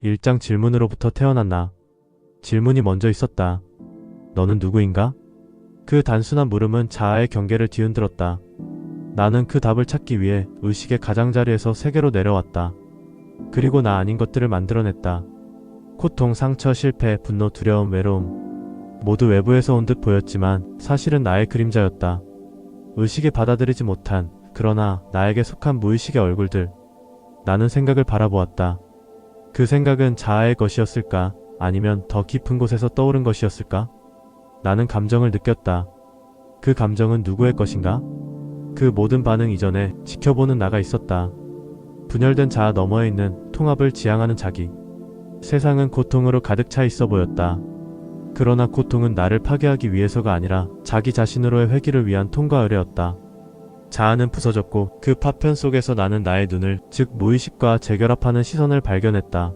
일장 질문으로부터 태어났나. 질문이 먼저 있었다. 너는 누구인가? 그 단순한 물음은 자아의 경계를 뒤흔들었다. 나는 그 답을 찾기 위해 의식의 가장자리에서 세계로 내려왔다. 그리고 나 아닌 것들을 만들어냈다. 고통, 상처, 실패, 분노, 두려움, 외로움 모두 외부에서 온 듯 보였지만 사실은 나의 그림자였다. 의식이 받아들이지 못한, 그러나 나에게 속한 무의식의 얼굴들. 나는 생각을 바라보았다. 그 생각은 자아의 것이었을까? 아니면 더 깊은 곳에서 떠오른 것이었을까? 나는 감정을 느꼈다. 그 감정은 누구의 것인가? 그 모든 반응 이전에 지켜보는 나가 있었다. 분열된 자아 너머에 있는 통합을 지향하는 자기. 세상은 고통으로 가득 차 있어 보였다. 그러나 고통은 나를 파괴하기 위해서가 아니라 자기 자신으로의 회귀를 위한 통과 의뢰였다. 자아는 부서졌고 그 파편 속에서 나는 나의 눈을, 즉 무의식과 재결합하는 시선을 발견했다.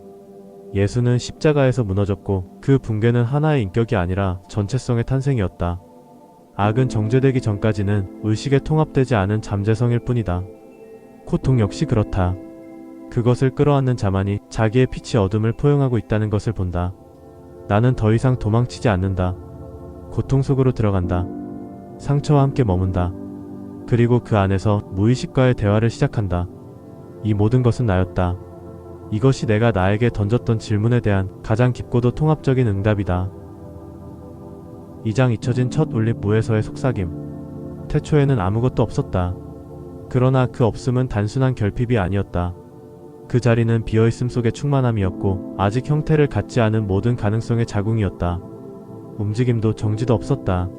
예수는 십자가에서 무너졌고 그 붕괴는 하나의 인격이 아니라 전체성의 탄생이었다. 악은 정죄되기 전까지는 의식에 통합되지 않은 잠재성일 뿐이다. 고통 역시 그렇다. 그것을 끌어안는 자만이 자기의 빛이 어둠을 포용하고 있다는 것을 본다. 나는 더 이상 도망치지 않는다. 고통 속으로 들어간다. 상처와 함께 머문다. 그리고 그 안에서 무의식과의 대화를 시작한다. 이 모든 것은 나였다. 이것이 내가 나에게 던졌던 질문에 대한 가장 깊고도 통합적인 응답이다. 2장 잊혀진 첫 올립무에서의 속삭임. 태초에는 아무것도 없었다. 그러나 그 없음은 단순한 결핍이 아니었다. 그 자리는 비어있음 속의 충만함이었고 아직 형태를 갖지 않은 모든 가능성의 자궁이었다. 움직임도 정지도 없었다.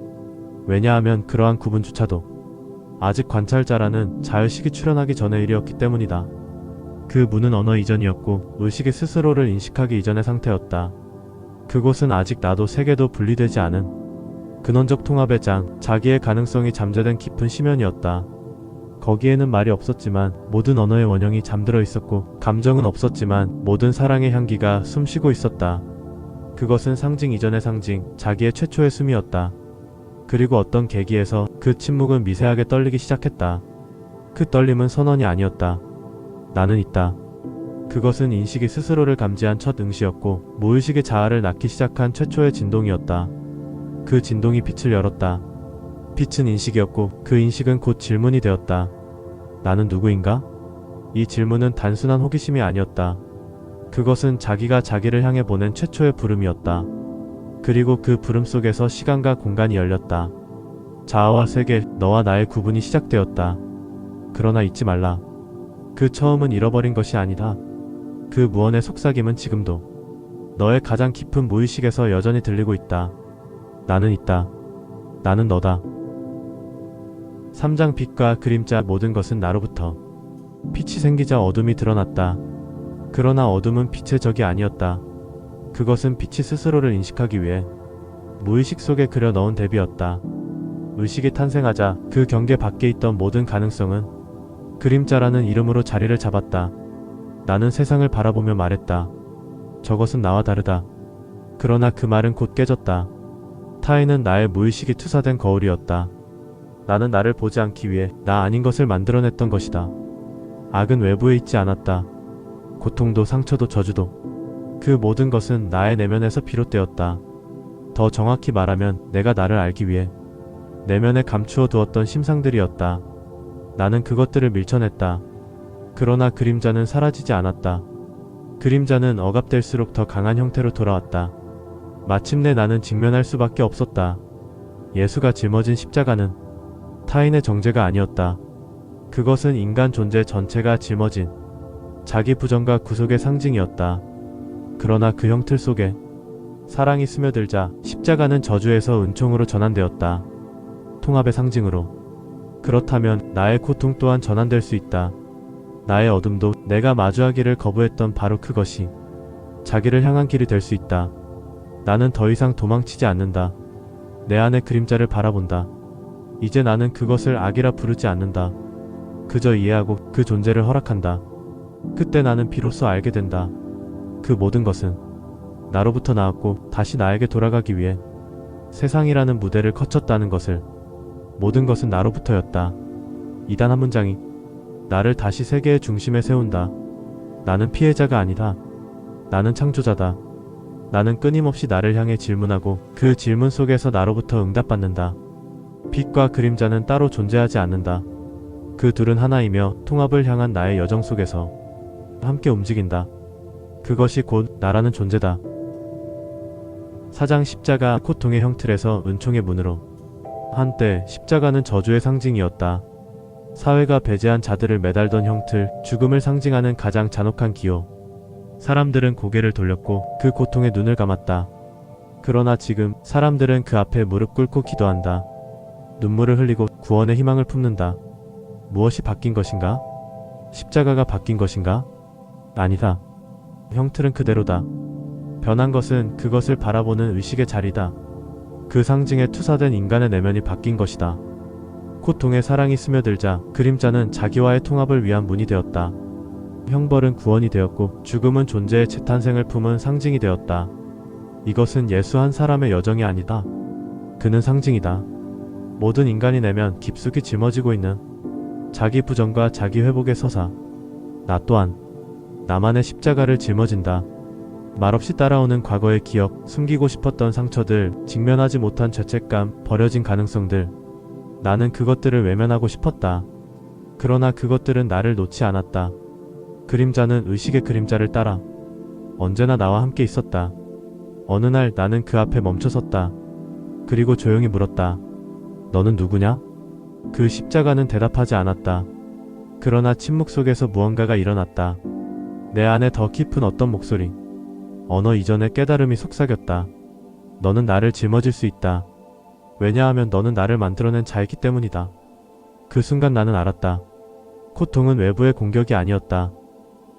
왜냐하면 그러한 구분조차도 아직 관찰자라는 자의식이 출현하기 전의 일이었기 때문이다. 그 문은 언어 이전이었고 의식이 스스로를 인식하기 이전의 상태였다. 그곳은 아직 나도 세계도 분리되지 않은 근원적 통합의 장, 자기의 가능성이 잠재된 깊은 심연이었다. 거기에는 말이 없었지만 모든 언어의 원형이 잠들어 있었고 감정은 없었지만 모든 사랑의 향기가 숨쉬고 있었다. 그것은 상징 이전의 상징, 자기의 최초의 숨이었다. 그리고 어떤 계기에서 그 침묵은 미세하게 떨리기 시작했다. 그 떨림은 선언이 아니었다. 나는 있다. 그것은 인식이 스스로를 감지한 첫 응시였고 무의식의 자아를 낳기 시작한 최초의 진동이었다. 그 진동이 빛을 열었다. 빛은 인식이었고 그 인식은 곧 질문이 되었다. 나는 누구인가? 이 질문은 단순한 호기심이 아니었다. 그것은 자기가 자기를 향해 보낸 최초의 부름이었다. 그리고 그 부름 속에서 시간과 공간이 열렸다. 자아와 세계, 너와 나의 구분이 시작되었다. 그러나 잊지 말라. 그 처음은 잃어버린 것이 아니다. 그 무언의 속삭임은 지금도 너의 가장 깊은 무의식에서 여전히 들리고 있다. 나는 있다. 나는 너다. 3장 빛과 그림자 모든 것은 나로부터. 빛이 생기자 어둠이 드러났다. 그러나 어둠은 빛의 적이 아니었다. 그것은 빛이 스스로를 인식하기 위해 무의식 속에 그려 넣은 대비였다. 의식이 탄생하자 그 경계 밖에 있던 모든 가능성은 그림자라는 이름으로 자리를 잡았다. 나는 세상을 바라보며 말했다. 저것은 나와 다르다. 그러나 그 말은 곧 깨졌다. 타인은 나의 무의식이 투사된 거울이었다. 나는 나를 보지 않기 위해 나 아닌 것을 만들어냈던 것이다. 악은 외부에 있지 않았다. 고통도 상처도 저주도. 그 모든 것은 나의 내면에서 비롯되었다. 더 정확히 말하면 내가 나를 알기 위해 내면에 감추어 두었던 심상들이었다. 나는 그것들을 밀쳐냈다. 그러나 그림자는 사라지지 않았다. 그림자는 억압될수록 더 강한 형태로 돌아왔다. 마침내 나는 직면할 수밖에 없었다. 예수가 짊어진 십자가는 타인의 정죄가 아니었다. 그것은 인간 존재 전체가 짊어진 자기 부정과 구속의 상징이었다. 그러나 그 형틀 속에 사랑이 스며들자 십자가는 저주에서 은총으로 전환되었다. 통합의 상징으로. 그렇다면 나의 고통 또한 전환될 수 있다. 나의 어둠도 내가 마주하기를 거부했던 바로 그것이 자기를 향한 길이 될 수 있다. 나는 더 이상 도망치지 않는다. 내 안의 그림자를 바라본다. 이제 나는 그것을 악이라 부르지 않는다. 그저 이해하고 그 존재를 허락한다. 그때 나는 비로소 알게 된다. 그 모든 것은 나로부터 나왔고 다시 나에게 돌아가기 위해 세상이라는 무대를 거쳤다는 것을. 모든 것은 나로부터였다. 이 단 한 문장이 나를 다시 세계의 중심에 세운다. 나는 피해자가 아니다. 나는 창조자다. 나는 끊임없이 나를 향해 질문하고 그 질문 속에서 나로부터 응답받는다. 빛과 그림자는 따로 존재하지 않는다. 그 둘은 하나이며 통합을 향한 나의 여정 속에서 함께 움직인다. 그것이 곧 나라는 존재다. 사장 십자가 고통의 형틀에서 은총의 문으로. 한때 십자가는 저주의 상징이었다. 사회가 배제한 자들을 매달던 형틀, 죽음을 상징하는 가장 잔혹한 기호. 사람들은 고개를 돌렸고 그 고통에 눈을 감았다. 그러나 지금 사람들은 그 앞에 무릎 꿇고 기도한다. 눈물을 흘리고 구원의 희망을 품는다. 무엇이 바뀐 것인가? 십자가가 바뀐 것인가? 아니다. 형틀은 그대로다. 변한 것은 그것을 바라보는 의식의 자리다. 그 상징에 투사된 인간의 내면이 바뀐 것이다. 고통의 사랑이 스며들자 그림자는 자기와의 통합을 위한 문이 되었다. 형벌은 구원이 되었고 죽음은 존재의 재탄생을 품은 상징이 되었다. 이것은 예수 한 사람의 여정이 아니다. 그는 상징이다. 모든 인간이 내면 깊숙이 짊어지고 있는 자기 부정과 자기 회복의 서사. 나 또한 나만의 십자가를 짊어진다. 말없이 따라오는 과거의 기억, 숨기고 싶었던 상처들, 직면하지 못한 죄책감, 버려진 가능성들. 나는 그것들을 외면하고 싶었다. 그러나 그것들은 나를 놓지 않았다. 그림자는 의식의 그림자를 따라 언제나 나와 함께 있었다. 어느 날 나는 그 앞에 멈춰섰다. 그리고 조용히 물었다. 너는 누구냐? 그 십자가는 대답하지 않았다. 그러나 침묵 속에서 무언가가 일어났다. 내 안에 더 깊은 어떤 목소리. 언어 이전의 깨달음이 속삭였다. 너는 나를 짊어질 수 있다. 왜냐하면 너는 나를 만들어낸 자이기 때문이다. 그 순간 나는 알았다. 고통은 외부의 공격이 아니었다.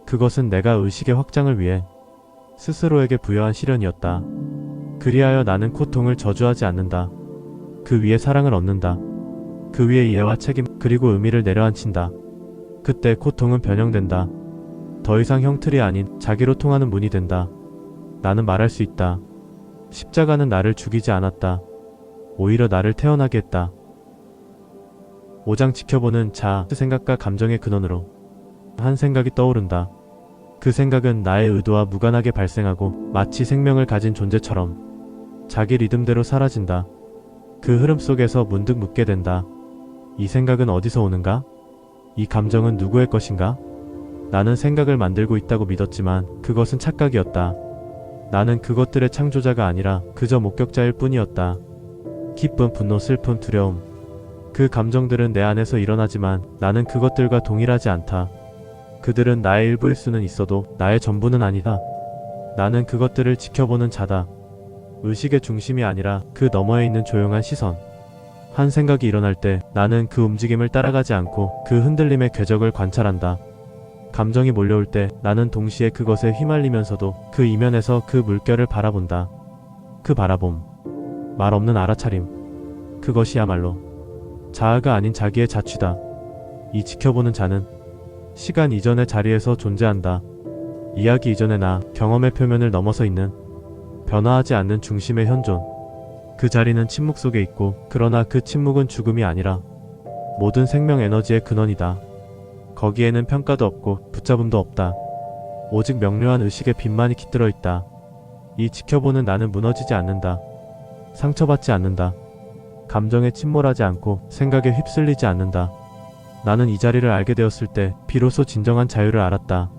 그것은 내가 의식의 확장을 위해 스스로에게 부여한 시련이었다. 그리하여 나는 고통을 저주하지 않는다. 그 위에 사랑을 얻는다. 그 위에 이해와 책임 그리고 의미를 내려앉힌다. 그때 고통은 변형된다. 더 이상 형틀이 아닌 자기로 통하는 문이 된다. 나는 말할 수 있다. 십자가는 나를 죽이지 않았다. 오히려 나를 태어나게 했다. 5장 지켜보는 자, 생각과 감정의 근원으로 한 생각이 떠오른다. 그 생각은 나의 의도와 무관하게 발생하고 마치 생명을 가진 존재처럼 자기 리듬대로 사라진다. 그 흐름 속에서 문득 묻게 된다. 이 생각은 어디서 오는가? 이 감정은 누구의 것인가? 나는 생각을 만들고 있다고 믿었지만 그것은 착각이었다. 나는 그것들의 창조자가 아니라 그저 목격자일 뿐이었다. 기쁨, 분노, 슬픔, 두려움. 그 감정들은 내 안에서 일어나지만 나는 그것들과 동일하지 않다. 그들은 나의 일부일 수는 있어도 나의 전부는 아니다. 나는 그것들을 지켜보는 자다. 의식의 중심이 아니라 그 너머에 있는 조용한 시선. 한 생각이 일어날 때 나는 그 움직임을 따라가지 않고 그 흔들림의 궤적을 관찰한다. 감정이 몰려올 때 나는 동시에 그것에 휘말리면서도 그 이면에서 그 물결을 바라본다. 그 바라봄. 말 없는 알아차림. 그것이야말로 자아가 아닌 자기의 자취다. 이 지켜보는 자는 시간 이전의 자리에서 존재한다. 이야기 이전의 나, 경험의 표면을 넘어서 있는 변화하지 않는 중심의 현존. 그 자리는 침묵 속에 있고 그러나 그 침묵은 죽음이 아니라 모든 생명 에너지의 근원이다. 거기에는 평가도 없고 붙잡음도 없다. 오직 명료한 의식의 빛만이 깃들어 있다. 이 지켜보는 나는 무너지지 않는다. 상처받지 않는다. 감정에 침몰하지 않고 생각에 휩쓸리지 않는다. 나는 이 자리를 알게 되었을 때 비로소 진정한 자유를 알았다.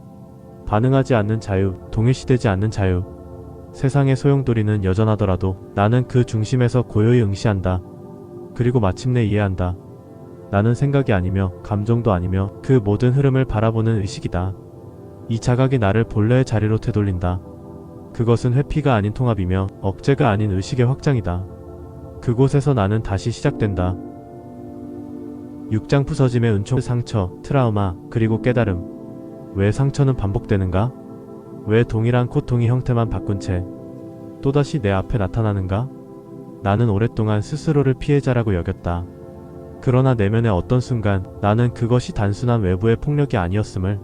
반응하지 않는 자유, 동일시되지 않는 자유. 세상의 소용돌이는 여전하더라도 나는 그 중심에서 고요히 응시한다. 그리고 마침내 이해한다. 나는 생각이 아니며 감정도 아니며 그 모든 흐름을 바라보는 의식이다. 이 자각이 나를 본래의 자리로 되돌린다. 그것은 회피가 아닌 통합이며 억제가 아닌 의식의 확장이다. 그곳에서 나는 다시 시작된다. 6장 부서짐의 은총, 상처, 트라우마, 그리고 깨달음. 왜 상처는 반복되는가? 왜 동일한 고통이 형태만 바꾼 채 또다시 내 앞에 나타나는가? 나는 오랫동안 스스로를 피해자라고 여겼다. 그러나 내면의 어떤 순간 나는 그것이 단순한 외부의 폭력이 아니었음을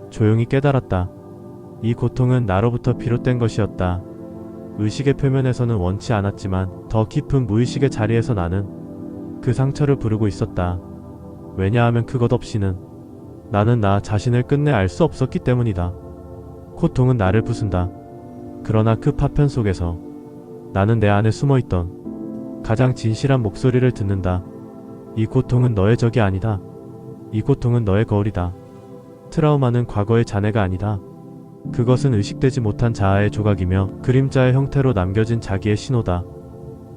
조용히 깨달았다. 이 고통은 나로부터 비롯된 것이었다. 의식의 표면에서는 원치 않았지만 더 깊은 무의식의 자리에서 나는 그 상처를 부르고 있었다. 왜냐하면 그것 없이는 나는 나 자신을 끝내 알 수 없었기 때문이다. 고통은 나를 부순다. 그러나 그 파편 속에서 나는 내 안에 숨어있던 가장 진실한 목소리를 듣는다. 이 고통은 너의 적이 아니다. 이 고통은 너의 거울이다. 트라우마는 과거의 잔해가 아니다. 그것은 의식되지 못한 자아의 조각이며 그림자의 형태로 남겨진 자기의 신호다.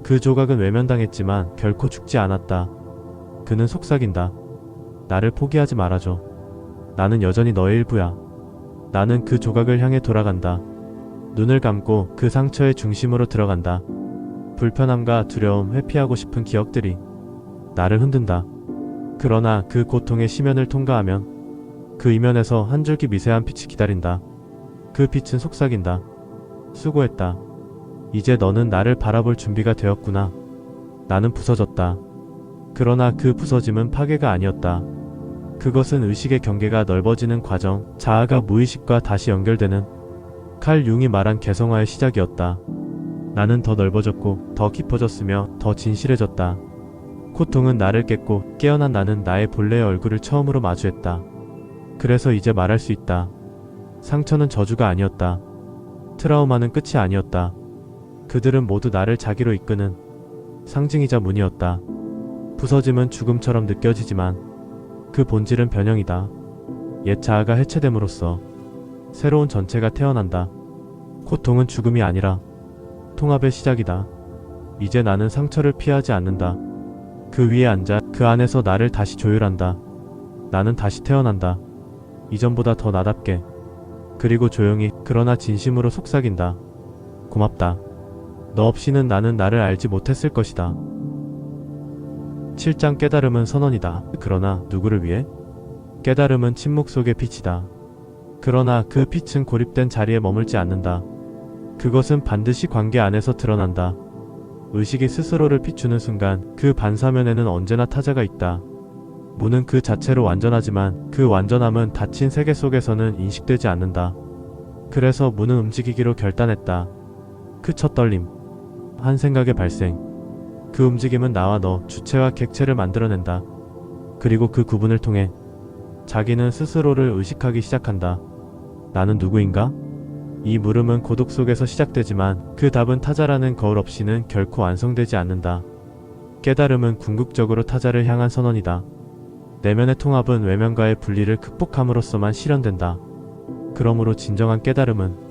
그 조각은 외면당했지만 결코 죽지 않았다. 그는 속삭인다. 나를 포기하지 말아줘. 나는 여전히 너의 일부야. 나는 그 조각을 향해 돌아간다. 눈을 감고 그 상처의 중심으로 들어간다. 불편함과 두려움, 회피하고 싶은 기억들이 나를 흔든다. 그러나 그 고통의 심연을 통과하면 그 이면에서 한 줄기 미세한 빛이 기다린다. 그 빛은 속삭인다. 수고했다. 이제 너는 나를 바라볼 준비가 되었구나. 나는 부서졌다. 그러나 그 부서짐은 파괴가 아니었다. 그것은 의식의 경계가 넓어지는 과정, 자아가 무의식과 다시 연결되는 칼 융이 말한 개성화의 시작이었다. 나는 더 넓어졌고 더 깊어졌으며 더 진실해졌다. 고통은 나를 깼고 깨어난 나는 나의 본래의 얼굴을 처음으로 마주했다. 그래서 이제 말할 수 있다. 상처는 저주가 아니었다. 트라우마는 끝이 아니었다. 그들은 모두 나를 자기로 이끄는 상징이자 문이었다. 부서짐은 죽음처럼 느껴지지만 그 본질은 변형이다. 옛 자아가 해체됨으로써 새로운 전체가 태어난다. 고통은 죽음이 아니라 통합의 시작이다. 이제 나는 상처를 피하지 않는다. 그 위에 앉아 그 안에서 나를 다시 조율한다. 나는 다시 태어난다. 이전보다 더 나답게. 그리고 조용히 그러나 진심으로 속삭인다. 고맙다. 너 없이는 나는 나를 알지 못했을 것이다. 7장 깨달음은 선언이다. 그러나 누구를 위해? 깨달음은 침묵 속의 빛이다. 그러나 그 빛은 고립된 자리에 머물지 않는다. 그것은 반드시 관계 안에서 드러난다. 의식이 스스로를 비추는 순간 그 반사면에는 언제나 타자가 있다. 무는 그 자체로 완전하지만 그 완전함은 닫힌 세계 속에서는 인식되지 않는다. 그래서 무는 움직이기로 결단했다. 그 첫 떨림. 한 생각의 발생. 그 움직임은 나와 너, 주체와 객체를 만들어낸다. 그리고 그 구분을 통해 자기는 스스로를 의식하기 시작한다. 나는 누구인가? 이 물음은 고독 속에서 시작되지만 그 답은 타자라는 거울 없이는 결코 완성되지 않는다. 깨달음은 궁극적으로 타자를 향한 선언이다. 내면의 통합은 외면과의 분리를 극복함으로써만 실현된다. 그러므로 진정한 깨달음은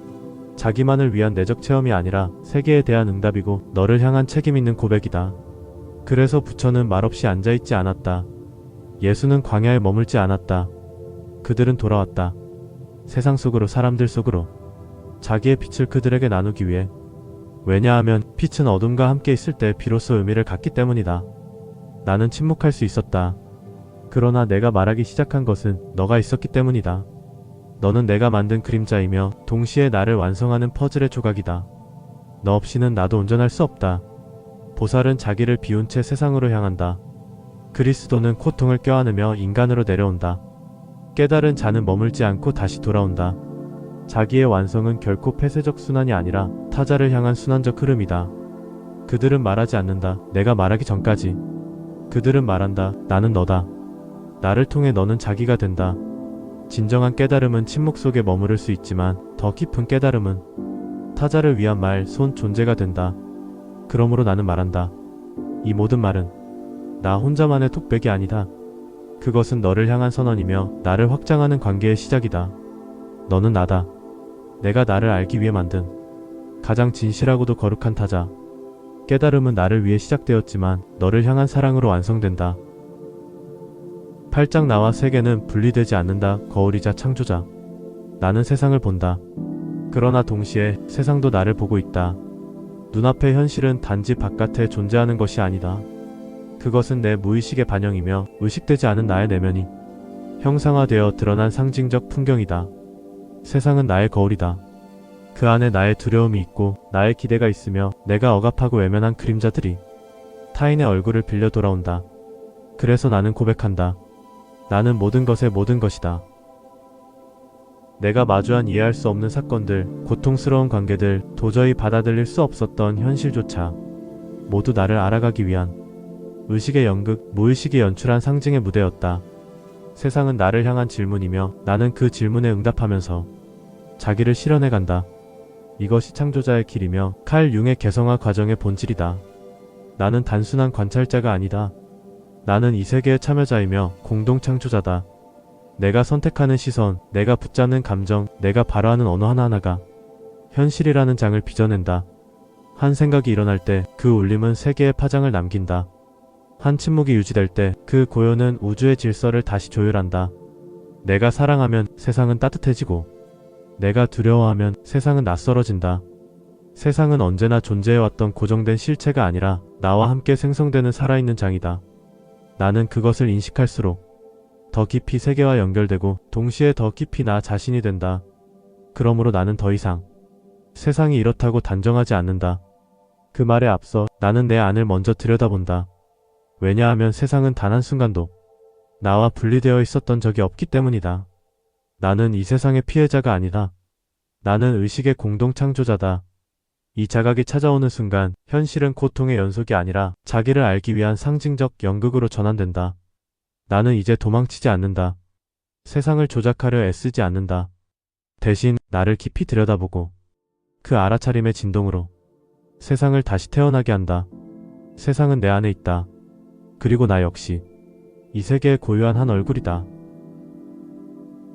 자기만을 위한 내적 체험이 아니라 세계에 대한 응답이고 너를 향한 책임 있는 고백이다. 그래서 부처는 말없이 앉아있지 않았다. 예수는 광야에 머물지 않았다. 그들은 돌아왔다. 세상 속으로, 사람들 속으로. 자기의 빛을 그들에게 나누기 위해. 왜냐하면 빛은 어둠과 함께 있을 때 비로소 의미를 갖기 때문이다. 나는 침묵할 수 있었다. 그러나 내가 말하기 시작한 것은 너가 있었기 때문이다. 너는 내가 만든 그림자이며 동시에 나를 완성하는 퍼즐의 조각이다. 너 없이는 나도 온전할 수 없다. 보살은 자기를 비운 채 세상으로 향한다. 그리스도는 고통을 껴안으며 인간으로 내려온다. 깨달은 자는 머물지 않고 다시 돌아온다. 자기의 완성은 결코 폐쇄적 순환이 아니라 타자를 향한 순환적 흐름이다. 그들은 말하지 않는다. 내가 말하기 전까지. 그들은 말한다. 나는 너다. 나를 통해 너는 자기가 된다. 진정한 깨달음은 침묵 속에 머무를 수 있지만 더 깊은 깨달음은 타자를 위한 말, 손, 존재가 된다. 그러므로 나는 말한다. 이 모든 말은 나 혼자만의 톡백이 아니다. 그것은 너를 향한 선언이며 나를 확장하는 관계의 시작이다. 너는 나다. 내가 나를 알기 위해 만든 가장 진실하고도 거룩한 타자. 깨달음은 나를 위해 시작되었지만 너를 향한 사랑으로 완성된다. 8장 나와 세계는 분리되지 않는다. 거울이자 창조자. 나는 세상을 본다. 그러나 동시에 세상도 나를 보고 있다. 눈앞의 현실은 단지 바깥에 존재하는 것이 아니다. 그것은 내 무의식의 반영이며 의식되지 않은 나의 내면이 형상화되어 드러난 상징적 풍경이다. 세상은 나의 거울이다. 그 안에 나의 두려움이 있고 나의 기대가 있으며 내가 억압하고 외면한 그림자들이 타인의 얼굴을 빌려 돌아온다. 그래서 나는 고백한다. 나는 모든 것의 모든 것이다. 내가 마주한 이해할 수 없는 사건들, 고통스러운 관계들, 도저히 받아들일 수 없었던 현실조차 모두 나를 알아가기 위한 의식의 연극, 무의식이 연출한 상징의 무대였다. 세상은 나를 향한 질문이며 나는 그 질문에 응답하면서 자기를 실현해간다. 이것이 창조자의 길이며 칼 융의 개성화 과정의 본질이다. 나는 단순한 관찰자가 아니다. 나는 이 세계의 참여자이며 공동 창조자다. 내가 선택하는 시선, 내가 붙잡는 감정, 내가 발화하는 언어 하나하나가 현실이라는 장을 빚어낸다. 한 생각이 일어날 때 그 울림은 세계의 파장을 남긴다. 한 침묵이 유지될 때 그 고요는 우주의 질서를 다시 조율한다. 내가 사랑하면 세상은 따뜻해지고, 내가 두려워하면 세상은 낯설어진다. 세상은 언제나 존재해왔던 고정된 실체가 아니라 나와 함께 생성되는 살아있는 장이다. 나는 그것을 인식할수록 더 깊이 세계와 연결되고 동시에 더 깊이 나 자신이 된다. 그러므로 나는 더 이상 세상이 이렇다고 단정하지 않는다. 그 말에 앞서 나는 내 안을 먼저 들여다본다. 왜냐하면 세상은 단 한순간도 나와 분리되어 있었던 적이 없기 때문이다. 나는 이 세상의 피해자가 아니다. 나는 의식의 공동 창조자다. 이 자각이 찾아오는 순간 현실은 고통의 연속이 아니라 자기를 알기 위한 상징적 연극으로 전환된다. 나는 이제 도망치지 않는다. 세상을 조작하려 애쓰지 않는다. 대신 나를 깊이 들여다보고 그 알아차림의 진동으로 세상을 다시 태어나게 한다. 세상은 내 안에 있다. 그리고 나 역시 이 세계의 고유한 한 얼굴이다.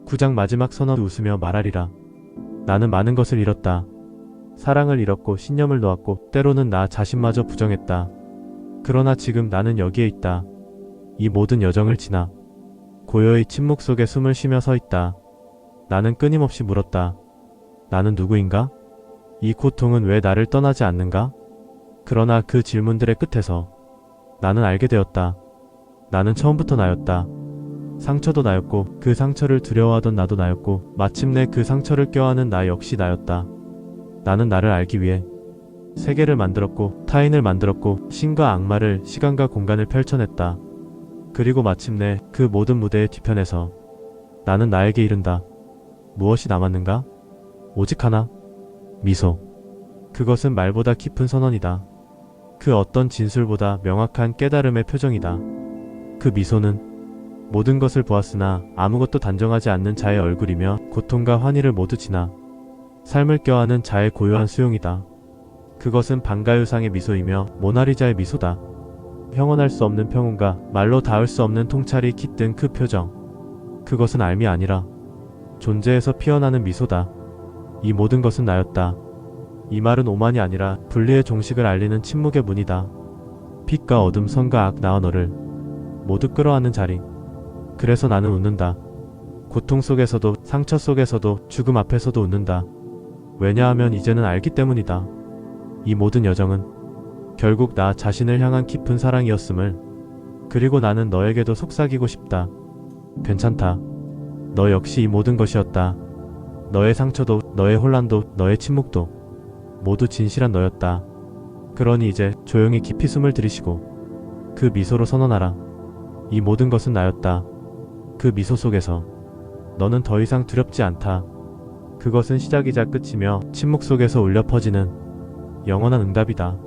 9장 마지막 선언 웃으며 말하리라. 나는 많은 것을 잃었다. 사랑을 잃었고 신념을 놓았고 때로는 나 자신마저 부정했다. 그러나 지금 나는 여기에 있다. 이 모든 여정을 지나 고요히 침묵 속에 숨을 쉬며 서 있다. 나는 끊임없이 물었다. 나는 누구인가? 이 고통은 왜 나를 떠나지 않는가? 그러나 그 질문들의 끝에서 나는 알게 되었다. 나는 처음부터 나였다. 상처도 나였고 그 상처를 두려워하던 나도 나였고 마침내 그 상처를 껴안은 나 역시 나였다. 나는 나를 알기 위해 세계를 만들었고 타인을 만들었고 신과 악마를 시간과 공간을 펼쳐냈다. 그리고 마침내 그 모든 무대의 뒤편에서 나는 나에게 이른다. 무엇이 남았는가? 오직 하나. 미소. 그것은 말보다 깊은 선언이다. 그 어떤 진술보다 명확한 깨달음의 표정이다. 그 미소는 모든 것을 보았으나 아무것도 단정하지 않는 자의 얼굴이며 고통과 환희를 모두 지나 삶을 껴안은 자의 고요한 수용이다. 그것은 방가유상의 미소이며 모나리자의 미소다. 형언할 수 없는 평온과 말로 닿을 수 없는 통찰이 깃든 그 표정. 그것은 알미 아니라 존재에서 피어나는 미소다. 이 모든 것은 나였다. 이 말은 오만이 아니라 분리의 종식을 알리는 침묵의 문이다. 빛과 어둠, 선과 악, 나와 너를 모두 끌어안는 자리. 그래서 나는 웃는다. 고통 속에서도 상처 속에서도 죽음 앞에서도 웃는다. 왜냐하면 이제는 알기 때문이다. 이 모든 여정은 결국 나 자신을 향한 깊은 사랑이었음을. 그리고 나는 너에게도 속삭이고 싶다. 괜찮다. 너 역시 이 모든 것이었다. 너의 상처도, 너의 혼란도, 너의 침묵도 모두 진실한 너였다. 그러니 이제 조용히 깊이 숨을 들이쉬고 그 미소로 선언하라. 이 모든 것은 나였다. 그 미소 속에서 너는 더 이상 두렵지 않다. 그것은 시작이자 끝이며 침묵 속에서 울려 퍼지는 영원한 응답이다.